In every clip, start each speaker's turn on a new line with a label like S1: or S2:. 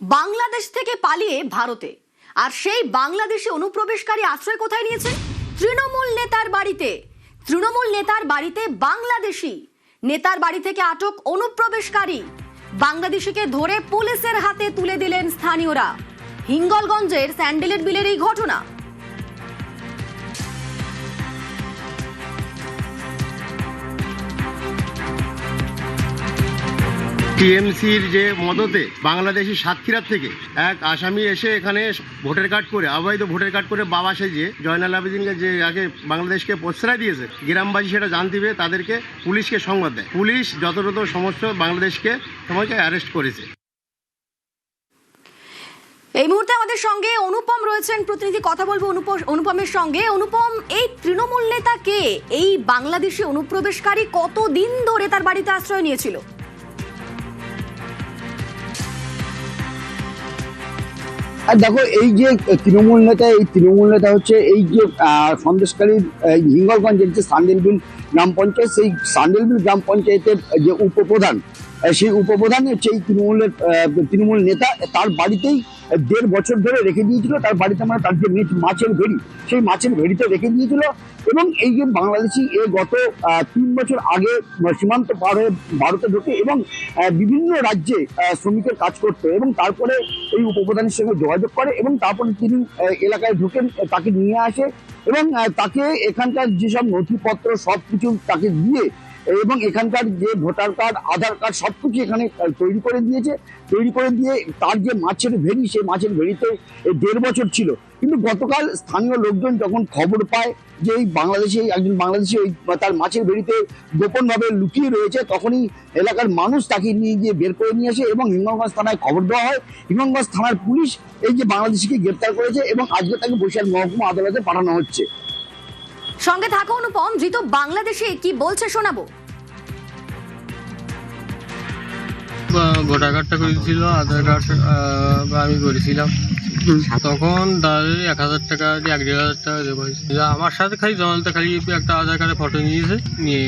S1: বাংলাদেশ থেকে পালিয়ে ভারতে, আর সেই বাংলাদেশি অনুপ্রবেশকারী আশ্রয় কোথায় নিয়েছে? তৃণমূল নেতার বাড়িতে। তৃণমূল নেতার বাড়িতে বাংলাদেশি নেতার বাড়ি থেকে আটক অনুপ্রবেশকারী বাংলাদেশিকে ধরে পুলিশের হাতে তুলে দিলেন স্থানীয়রা। হিঙ্গলগঞ্জের স্যান্ডেলের বিলের এই ঘটনা।
S2: টিএমসির যে মদতে বাংলাদেশি সাতক্ষীরা থেকে এক আসামি এসে এখানে ভোটার কার্ড করে, অবৈধ ভোটার কার্ড করে বাবা সেজে জয়নাল আবেদিনকে যে আগে বাংলাদেশকে প্রশ্রয় দিয়েছে, গ্রামবাসী সেটা জানতে পেরে তাদেরকে পুলিশকে সংবাদ দেয়। পুলিশ যথাযথ সমস্ত বাংলাদেশকে সময়কে অ্যারেস্ট করেছে।
S1: এই মুহূর্তে আমাদের সঙ্গে অনুপম রয়েছেন, প্রতিনিধি, কথা বলবো অনুপমের সঙ্গে। অনুপম, এই তৃণমূল নেতা কে? এই বাংলাদেশি অনুপ্রবেশকারী কতদিন ধরে তার বাড়িতে আশ্রয় নিয়েছিল?
S3: আর দেখো, এই যে তৃণমূল নেতা হচ্ছে এই যে সন্দেশকারী হিঙ্গলগঞ্জের যে সান্ডেলবিল গ্রাম পঞ্চায়েত, সেই সান্ডেলবিল গ্রাম পঞ্চায়েতের যে উপপ্রধান, সেই উপপ্রধান হচ্ছে এই তৃণমূল নেতা। তার বাড়িতেই 1.5 বছর ধরে রেখে দিয়েছিল। তার বাড়িতে মানে তার যে মাছের ভেড়ি, সেই মাছের ভেড়িতে রেখে দিয়েছিল। এবং এই যে বাংলাদেশি গত 3 বছর আগে সীমান্ত পার হয়ে ভারতে ঢোকে এবং বিভিন্ন রাজ্যে শ্রমিকের কাজ করতো, এবং তারপরে এই উপপ্রধানের সঙ্গে যোগাযোগ করে এবং তারপরে তিনি এলাকায় ঢোকেন, তাকে নিয়ে আসে এবং তাকে এখানকার যেসব নথিপত্র সবকিছু তাকে দিয়ে এবং এখানকার যে ভোটার কার্ড, আধার কার্ড সবকিছু এখানে তৈরি করে দিয়ে তার যে মাছের ভেড়ি, সেই মাছের ভেড়িতে 1.5 বছর ছিল। কিন্তু গতকাল স্থানীয় লোকজন যখন খবর পায় যে এই একজন বাংলাদেশি তার মাছের ভেড়িতে গোপনভাবে লুকিয়ে রয়েছে, তখনই এলাকার মানুষ তাকে নিয়ে গিয়ে বের করে নিয়ে আসে এবং হিঙ্গলগঞ্জ থানায় খবর দেওয়া হয়। হিঙ্গলগঞ্জ থানার পুলিশ এই যে বাংলাদেশিকে গ্রেপ্তার করেছে এবং আজকে তাকে বরিশাল মহকুমা আদালতে পাঠানো হচ্ছে।
S1: সঙ্গে থাকো অনুপম, ধৃত বাংলাদেশি কি বলছে শোনাবো।
S4: ভোটার কার্ডটা করেছিল, আধার কার্ড আমি করেছিলাম, তখন তাদের 1000 টাকা 1,500 টাকা দেবো। আমার সাথে খালি জমালতে খালি একটা আধার কার্ডের ফটো নিয়েছে, নিয়ে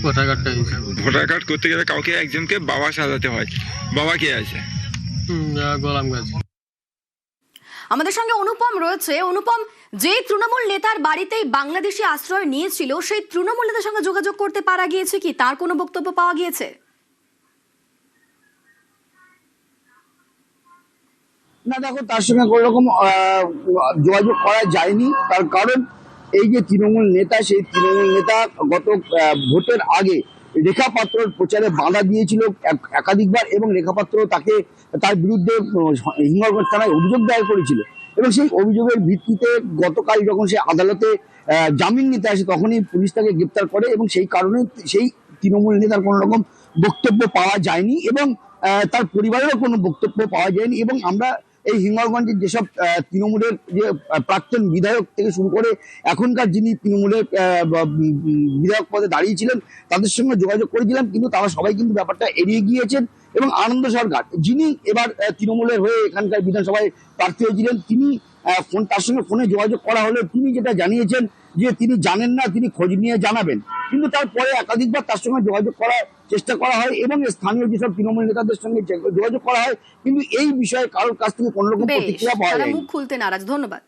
S4: ভোটার কার্ডটা দিয়েছে।
S5: ভোটার কার্ড করতে গেলে কাউকে একজনকে বাবা সাজাতে হয়। বাবা কে আছে?
S4: গোলাম গাজী।
S1: আমাদের সঙ্গে অনুপম রয়েছে। অনুপম, যে তৃণমূল নেতার বাড়িতেই বাংলাদেশি আশ্রয় নিয়েছিল, সেই তৃণমূল নেতার সঙ্গে যোগাযোগ করতে পারা গিয়েছে কি? তার কোনো বক্তব্য পাওয়া গিয়েছে?
S3: না, দেখো, তার সঙ্গে কোনো রকম যোগাযোগ করা যায়নি। তার কারণ এই যে তৃণমূল নেতা, সেই তৃণমূল নেতা গত ভোটের আগে রেখা পাত্রর প্রচারে বাধা দিয়েছিল একাধিকবার এবং রেখা পাত্র তার বিরুদ্ধে হিঙ্গলগঞ্জ থানায় অভিযোগ দায়ের করেছিল। এবং সেই অভিযোগের ভিত্তিতে গতকাল যখন সে আদালতে জামিন নিতে আসে, তখনই পুলিশ তাকে গ্রেপ্তার করে এবং সেই কারণে সেই তৃণমূল নেতার কোনো রকম বক্তব্য পাওয়া যায়নি এবং তার পরিবারেরও কোনো বক্তব্য পাওয়া যায়নি। এবং আমরা এই হিঙ্গলগঞ্জের যেসব তৃণমূলের যে প্রাক্তন বিধায়ক থেকে শুরু করে এখনকার যিনি তৃণমূলের বিধায়ক পদে দাঁড়িয়েছিলেন, তাদের সঙ্গে যোগাযোগ করেছিলাম, কিন্তু তারা সবাই কিন্তু ব্যাপারটা এড়িয়ে গিয়েছেন। এবং আনন্দ সরকার, যিনি এবার তৃণমূলের হয়ে এখানকার বিধানসভায় প্রার্থী হয়েছিলেন, তিনি তার সঙ্গে ফোনে যোগাযোগ করা হলে তিনি যেটা জানিয়েছেন যে তিনি জানেন না, তিনি খোঁজ নিয়ে জানাবেন। কিন্তু তারপরে একাধিকবার তার সঙ্গে যোগাযোগ করার চেষ্টা করা হয় এবং স্থানীয় যেসব তৃণমূল নেতাদের সঙ্গে যোগাযোগ করা হয়, কিন্তু এই বিষয়ে কারোর কাছ থেকে কোনো রকম প্রতিক্রিয়া পাওয়া যায় না।
S1: মুখ খুলতে নারাজ। ধন্যবাদ।